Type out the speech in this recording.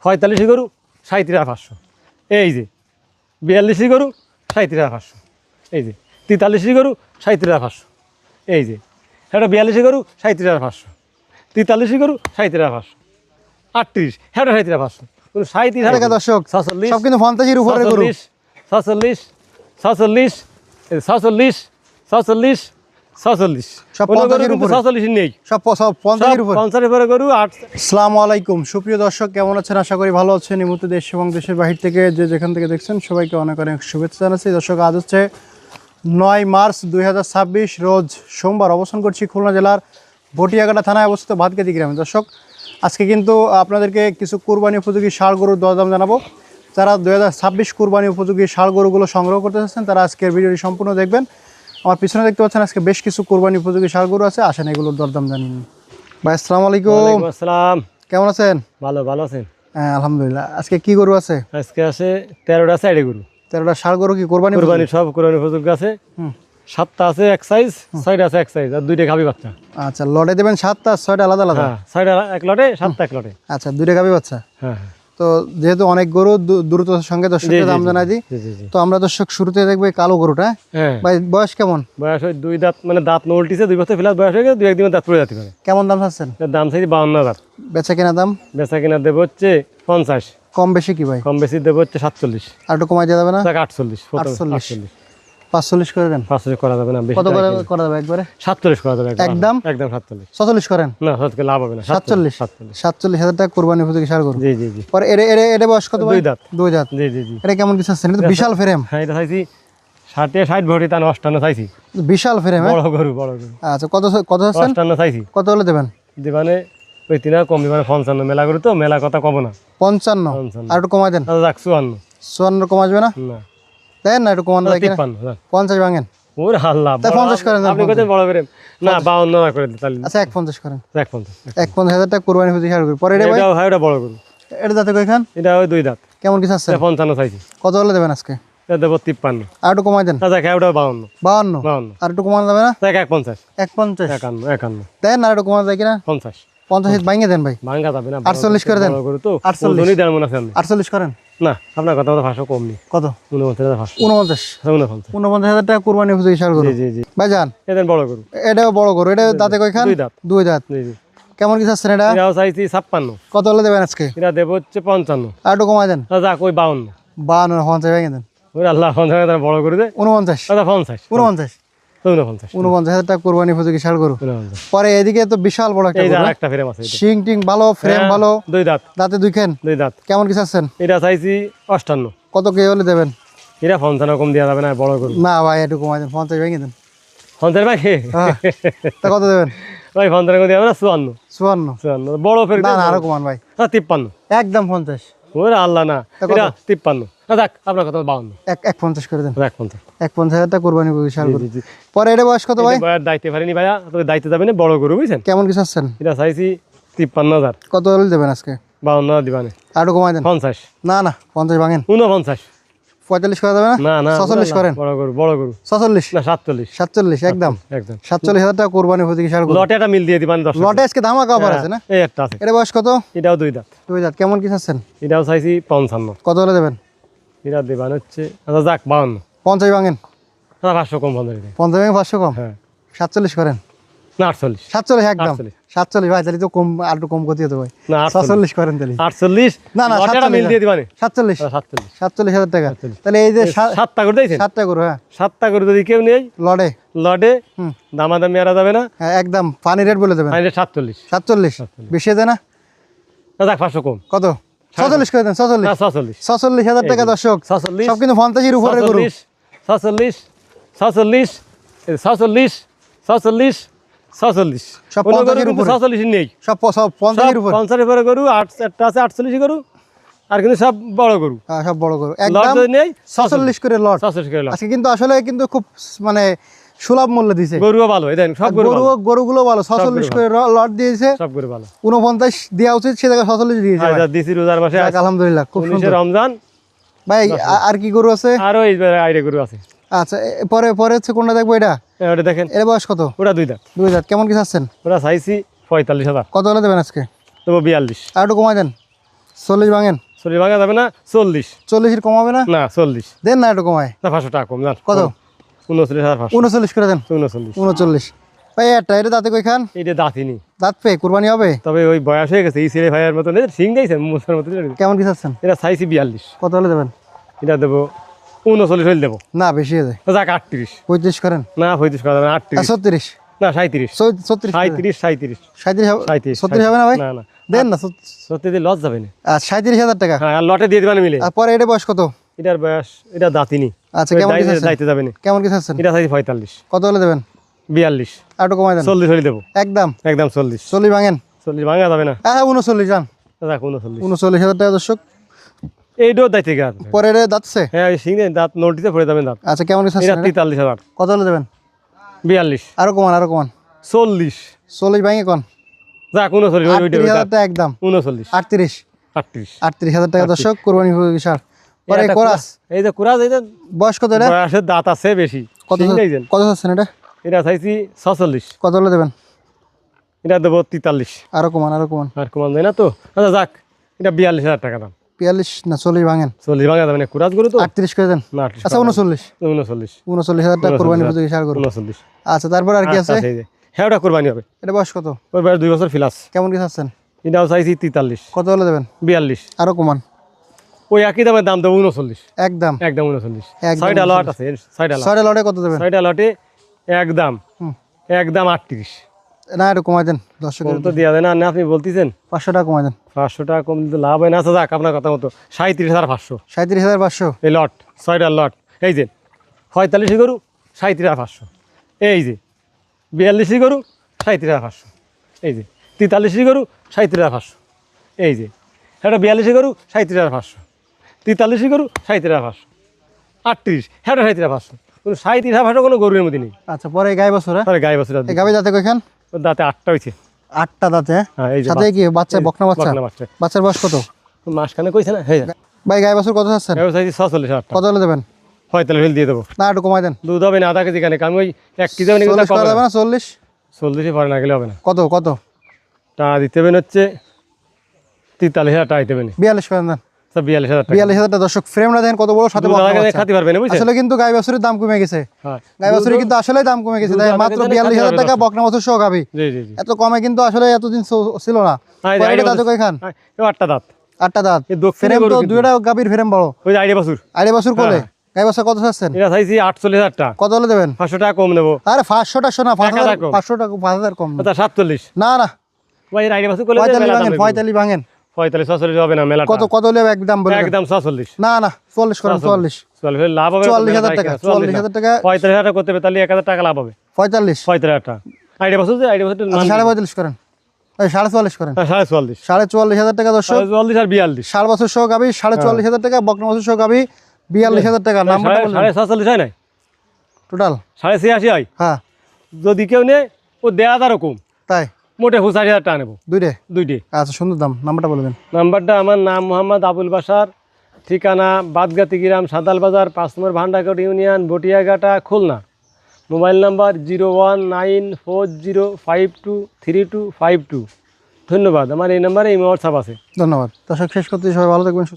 45 গরু 37,500। এই যে 42 গরু 37,500। এই যে 43 গরু 37,500। এই যে এটা 42 গরু 37,500। 43 গরু 37,500। 38 এটা 37,500। 37 টাকা দর্শক 46 সব কিন্তু 50-এর উপরে গরু। 46 46 46 46 46 সব 50-এর উপরে। 46 নেই, সব 50-এর উপরে। 50 উপরে গরু 8। আসসালামু আলাইকুম সুপ্রিয় দর্শক, কেমন আছেন? আশা করি ভালো আছেন। এই মুহূর্তে দেশ এবং দেশের বাহির থেকে যে যেখান থেকে দেখছেন সবাইকে অনেক অনেক শুভেচ্ছা জানাচ্ছি। দর্শক, আজ হচ্ছে 9 মার্চ 2026 রোজ সোমবার। অবস্থান করছি খুলনা জেলার ভটিয়াঘাটা থানায় অবস্থিত ভাতগাতি গ্রামে। দর্শক, আজকে কিন্তু আপনাদেরকে কিছু কুরবানি উপযোগী ষাঁড় গরুর দরদাম জানাবো। যারা 2026 কুরবানি উপযোগী ষাঁড় গরুগুলো সংগ্রহ করতে চাচ্ছেন তারা আজকের ভিডিওটি সম্পূর্ণ দেখবেন। আমার পিছনে দেখতে পাচ্ছেন আজকে বেশ কিছু কুরবানি উপযোগী ষাঁড় গরু আছে। আসেন এগুলোর দরদাম জানিয়ে নিন। ভাই আসসালামু আলাইকুম। ওয়ালাইকুম আসসালাম। কেমন আছেন? ভালো আছেন? হ্যাঁ আলহামদুলিল্লাহ। আজকে কি গরু আছে? আজকে আছে 13টা সাইডে গরু। 13টা ষাঁড় গরু কি কুরবানি? সব কুরবানি উপযোগী আছে। 7টা আছে এক সাইজ, 6টা আছে এক সাইজ, আর 2টা গাভী বাচ্চা। আচ্ছা, লটে দেবেন 7টা, 6টা আলাদা আলাদা? হ্যাঁ, 6টা এক লটে, 7টা এক লটে। আচ্ছা, 2টা গাভী বাচ্চা। হ্যাঁ। তো যেহেতু অনেক গরু, দ্রুততার সঙ্গে দর্শকদের দাম জানাই দিই। তো আমরা দর্শক শুরুতে দেখবো এই কালো গরুটা। হ্যাঁ। ভাই বয়স কেমন? বয়স ওই 2 দাঁত, মানে দাঁত নলটিছে, 2 বছর ফিলাস বয়স হয়ে গেছে, 2-1 দিন দাঁত পড়ে যেতে পারে। কেমন দাম চাচ্ছেন? এর দাম চাইছি 52,000। বেচা কেনা দাম? বেচা কিনা দেবো হচ্ছে 50। কম বেশি কি ভাই? কম বেশি দেবো হচ্ছে 47। আর একটু কমাই দেওয়া যাবে না? 48 48 45 করে দেন। 45 করা যাবে না, বেশি কত করে করা যাবে একবারে? 47 করা যাবে একদম? একদম 47। 46 করেন না, সত্যি লাভ হবে না। 47 47,000 টাকা কুরবানি উপযোগী ষাঁড় গরু। জি। পরে এটা বয়স কত ভাই? 2 দাঁত। 2 দাঁত। জি। এটা কেমন কিছু আছে? এটা তো বিশাল ফ্রেম। হ্যাঁ, এটা চাইছি 60 ভরি, তা 58 চাইছি। বিশাল ফ্রেম। বড় গরু। আচ্ছা, কত আছেন? 58 চাইছি। কত হলে দেবেন? দিবানে ওই 3 কম দিবানে 55। মেলা গরু তো, মেলা কথা কব না। 55 আর একটু কমাই দেন। যাক 54। 54 কমা যাবে না? না, দেন না, একটু কমানো যায় কিনা? 53। 50 ভাঙেন। ওরে আল্লাহ, তাই 50 করেন। আপনি কইতেন বড় করে। না, 52 না করে দিন তাহলে। আচ্ছা, 150 করেন। 51 51,000 টাকা কুরবানি উপযোগী ষাঁড় গরু। পরে এটা ভাই? এটা বড় গরু। এটা দাঁতে কয়খান? এটা ওই 2 দাঁত। কেমন কিছু আছে? 55 চাইছি। কত হলে দেবেন আজকে? এটা দেবো 53। আর একটু কমাই দেন। আচ্ছা, ওটা 52। 52 আর একটু কমানো যাবে না? 51 150 51 দেন। আর একটু কমানো যায় কিনা? 50 50 ভাঙিয়ে দেন ভাই। ভাঙা যাবে না। 48 করে দেন। বড় গরু তো 48 দেন মনে আছে। 48 করেন। না, আপনার কথা মতো 500 কম নেই। কত? 49,500। 49,000 টাকা কুরবানি উপযোগী ষাঁড় গরু। জি। ভাই যান, এদের বড় গরু। এটাও বড় গরু। এটা দাঁতে কয়খান? 2 দাঁত। 2 দাঁত। জি। কেমন কিছু আছে এটা? এটাও চাইছি 56। কত হলে দেবেন আজকে? এটা দেবো হচ্ছে 55। আর একটু কমাই দেন। যাক ওই 52। 52 50 ভেঙে দেন। ওরে আল্লাহ, 50 বড় গরু দে। 49 আচ্ছা 50। 49 49,000 টাকা কুরবানি উপযোগী ষাঁড় গরু। পরে এদিকে তো বিশাল বড় একটা এই যে গরু। আরেকটা ফ্রেম আছে। শিং টিং ভালো, ফ্রেম ভালো। 2 দাঁত। দাঁতে 2 খান। 2 দাঁত। কেমন কিছু আছেন? এটা চাইছি 58। কত কে হলে দেবেন? এটা 55 কম দেওয়া যাবে না, বড় গরু। না ভাই, একটু কমাই দেন। 50 ভেঙে দেন। 50 ভাই। হ্যাঁ। তা কত দেবেন? ভাই 50 কম দেওয়া যাবে না। 54। 54 বড় ফের। না আরো কমান ভাই। 53। একদম 50। ওরে আল্লাহ, না তা কত? এটা 53। যাক আপনার কথা 52। 150 করে দেন। 51। 51,000 টাকা কুরবানি উপযোগী ষাঁড় গরু। জি। পরে এটা বয়স কত ভাই? এটা দায়িত্বে পারিনি ভাইয়া, তবে দায়িত্বে যাবে না, বড় গরু বুঝছেন। কেমন কিছু আছেন? এটা চাইছি 53,000। কত হলে দেবেন আজকে? 52 দিবানে। আর একটু কমাই দেন। 50। না 50 ভাঙেন। 49। 45 করে দেবে না? না 46 করেন। বড় গরু। 46 না 47। 47 একদম 47,000 টাকা কুরবানি উপযোগী ষাঁড় গরু। লটে একটা মিল দিয়ে দিবান 10। লটে আজকে ধামাকা অফার আছে না? এই একটা আছে। এটা বয়স কত? এটাও 2 দাঁত। 2 দাঁত। কেমন কিছু আছেন? এটাও চাইছি 55। কত হলে দেবেন? এটা দিবান হচ্ছে আচ্ছা যাক 52। 50 ভাঙেন। 500 কম 50। 50 ভাঙে 500 কম। হ্যাঁ। 47 করেন। না 48। 47 একদম 48 47 ভাই, তাহলে তো কম, আর একটু কম করতে হতো ভাই। না 47 করেন তাহলে। 48। না লটে একটা মিল দিয়ে দিবানে। 47 47। 47,000 টাকা। তাহলে এই যে 7টা করে দিয়েছেন। 7টা গরু। হ্যাঁ 7টা করে যদি কেউ নেই লড়ে লটে, দামাদামি এরা যাবে না। হ্যাঁ একদম পানি রেট বলে দেবেন। 47। 47 বেশি দেয় না? যাক 500 কম। কত? 46 করে দেন। 46 না 46। 46,000 টাকা দর্শক। 46 সব কিন্তু 50-এর উপরে গরু। 46 46 46 46 46 সব 50-এর উপরে। 46 নেই, সব 50-এর উপরে। 50 এর উপরে গরু। একটা আছে 48 গরু, আর কিন্তু সব বড় গরু। হ্যাঁ সব বড় গরু। লট একদম যদি নেই 46 করে লট। 46 করে লট। আজকে কিন্তু আসলে কিন্তু খুব মানে সুলভ মূল্য দিয়েছে। গরুও ভালো, এই দেখেন সব গরু ভালো। গরুগুলো ভালো। 46 করে লট দিয়েছে। সব গরু ভালো। 49 দেওয়া উচিত, সে জায়গায় 46 দিয়েছে। আচ্ছা দিছি রোজার মাসে। যাক, আলহামদুলিল্লাহ খুব 19 সুন্দর। রমজান। ভাই আর কি গরু আছে? আর ওই আইডে গরু আছে। আচ্ছা পরে হচ্ছে কোনটা দেখবো? এটা ওটা দেখেন। এর বয়স কত? ওটা 2 দাঁত। 2 দাঁত। কেমন কিছু আছেন? ওটা চাইছি 45,000। কত হলে দেবেন আজকে? তবু 42। আর একটু কমাই দেন। 40 ভাঙেন। 40 ভাঙা যাবে না, 40। 40 কমাবে না? না 40। দেন না একটু কমায়। না 500 টাকা কম জান। কত? 29,500। 39 করে দেন। 39। 39 ভাই। এটা দাঁতে কইখান? এটা দাঁতিনি, দাঁত পে কুরবানি হবে? তবে ওই বয়স হয়ে গেছে, এই ছেলে ভাইয়ের মতন সিং গাইছে মুসার মতন। কেমন কি চাচ্ছেন? এটা চাইছি 42। কত হলে দেবেন? এটা দেবো 39 হলে দেবো। না বেশি হয়ে যায়। যাক 38। 35 করেন। না 35 করা যাবে না, 38। 36 না 37। 36 37 37 37 37 হবে না ভাই? না না দেন না। সত্যি দিয়ে লস যাবে না। 37,000 টাকা। হ্যাঁ, আর লটে দিয়ে দিবেন মিলে। আর পরে এটা বয়স কত? এটার বয়স, এটা দাঁতিনি। আচ্ছা কেমন কি চাচ্ছেন? দাইতে যাবে না। কেমন কি চাচ্ছেন? এটা চাইছি 45। কত হলে দেবেন? 42। আর একটু কমাই দেন। 40 হলে দেবো। একদম একদম 40। 40 ভাঙেন। 40 ভাঙা যাবে না। হ্যাঁ 39 যান। যাক 39। 39,000 টাকা দর্শক। এইটাও দাইতে গেছে। পরে এটা দাঁতছে? হ্যাঁ, ওই সিং দাঁত নোটিতে পড়ে যাবেন দাঁত। আচ্ছা কেমন কি এটা চাচ্ছেন? 43,000। কত হলে দেবেন? 42। আরো কমান আরো কমান। 40। 40 ভাঙে কোন? যাক 39। 38,000 টাকা একদম। 39। 38 38। 38,000 টাকা দর্শক কুরবানি সার। পরে এটা কোরাস। এই যে কুরাস, এই যে বয়স কত এটা? বয়সের দাঁত আছে বেশি। কত সিং গাইছেন। কত চাচ্ছেন এটা? এটা চাইছি 46। কত হলে দেবেন? এটা দেবো 43। আরো কমান আরো কমান। আর কমান যায় না তো। আচ্ছা যাক, এটা 42,000 টাকা দাম। 42 না 40 ভাঙেন। 40 ভাঙা যাবে না, কুরাস গরু তো। 38 করে দেন। না আচ্ছা 39 39। 39,000 টাকা কুরবানি উপযোগী সার গরু। 39। আচ্ছা তারপর আর কি আছে? হ্যাঁ, ওটা কোরবানি হবে। এটা বয়স কত? ওই বয়স 2 বছর প্লাস। কেমন কি চাচ্ছেন? এটাও চাইছি 43। কত হলে দেবেন? 42। আরো কমান। ওই একই দামের দাম দেবো 39। একদম একদম 39। একদম 6টা লট আছে, 6টা লট। 6টা লটে কত দেবেন? 6টা লটে একদম হুম। একদম 38। না একটু কমাই দেন দর্শকের। কম তো দেওয়া যায় না, না আপনি বলতেছেন। 500 টাকা কমাই দেন। 500 টাকা কম দিতে লাভ হয় না। আচ্ছা যাক, আপনার কথা মতো 37,500। 37,500। এই লট, 6টা লট। এই যে 45 গরু 37,500। এই যে 42 গরু 37,500। এই যে 43 গরু 37,500। এই যে এটা 42 গরু 37,500। 43 গরু 37,500। 38 হ্যাঁ 37,500। কোনো 37,500 কোনো গরুর মধ্যে নেই। আচ্ছা পরে গাই বছর। তাহলে গায়ে বছর এই গাবি দাঁতে কয়খান? দাঁতে 8টা হয়েছে। 8টা দাঁতে। হ্যাঁ, এই যে সাথে কি বাচ্চা? বকনা বাচ্চা? বকনা বাচ্চা। বাচ্চার বয়স কত? মাসখানে কইছে না। হ্যাঁ, ভাই গাই বছর কত চাচ্ছেন? ব্যবসায়ী 46,000 টাকা। কত হলে দেবেন? 45 দিয়ে দেবো। না একটু কমাই দেন। দুধ হবে না আধা কেজি কানে, আমি ওই 1 কেজি হবে না, 40 করা যাবে না? 40 40 পরে না গেলে হবে না। কত কত? টাকা দিতে হবে হচ্ছে 43,000 টাকা দিতে হবে। 42 করেন দেন। 42,000 টাকা। 42,000 টাকা দর্শক। ফ্রেমটা দেখেন কত বড়, সাথে দুধ বকনা আধা কেজি বাচ্চা। খাতে পারবে না, বুঝছেন? আসলে কিন্তু গাই বাছুরের দাম কমে গেছে। হ্যাঁ, গাই বাছুরের কিন্তু আসলে দাম কমে গেছে। দুধ তাই আধা মাত্র কেজি 42,000 খাতে টাকা পারবে বকনা বাছুর সহ গাবি। জি জি জি। এত কমে কিন্তু আসলে এতদিন ছিল না। হ্যাঁ, পরে আইডিয়া এটা দাঁতে কয়খান? হ্যাঁ, এই 8টা দাঁত। 8টা দাঁত। এই দক্ষিণে ফ্রেম গরু তো কিন্তু। দুইটা গাবির ফ্রেম বড়। ওই যে আইডিয়া বাছুর। আড়াই বছর কোলে। হ্যাঁ। গাই বাছুর কত চাচ্ছেন? এটা চাইছি 48,000 টাকা। কত হলে দেবেন? 500 টাকা কম দেবো। আরে 500 টাকা শোনা, 1000 কম। 500 টাকা 5,000 কম। আচ্ছা 47। না না ভাই আইডিয়া বাছুর করলে 45 ভাঙেন, 45 ভাঙেন। 45 46 হবে না মেলা। কত কত হলে একদম বলে দেন। একদম 46। না না 40 করেন। 44 44 লাভ হবে। 44,000 টাকা। 44,000 টাকা। 45,000 টাকা করতে হবে, তাহলে 1,000 টাকা লাভ হবে। 45 45,000 টাকা। আইডিয়া বাছুর যে আইডিয়া বাছুর আচ্ছা 45 করেন। এই 44 করেন। 44,500। 44,000 টাকা দর্শক। 44 আর 42। 4 বছর সহ গাবি 44,000 টাকা, বকনা বছর সহ গাবি 42,000 টাকা। নাম্বারটা বলেন 47 হয় না, টোটাল। 86 হয়। হ্যাঁ যদি কেউ নেয় ও 1,500 কম, তাই মোটে 85,000 টাকা নেবো দুইটা। দুইটি। আচ্ছা সুন্দর দাম। নাম্বারটা বলে দেন। নাম্বারটা, আমার নাম মোহাম্মদ আবুল বাশার, ঠিকানা বাদগাতি গ্রাম, সাদাল বাজার, 5 নম্বর Bhandarkot union, Batiaghata, Khulna. Mobile number 01940523252। ধন্যবাদ। আমার এই নাম্বারে এই হোয়াটসঅ্যাপ আছে। ধন্যবাদ দর্শক। শেষ করতে সবাই ভালো থাকবেন।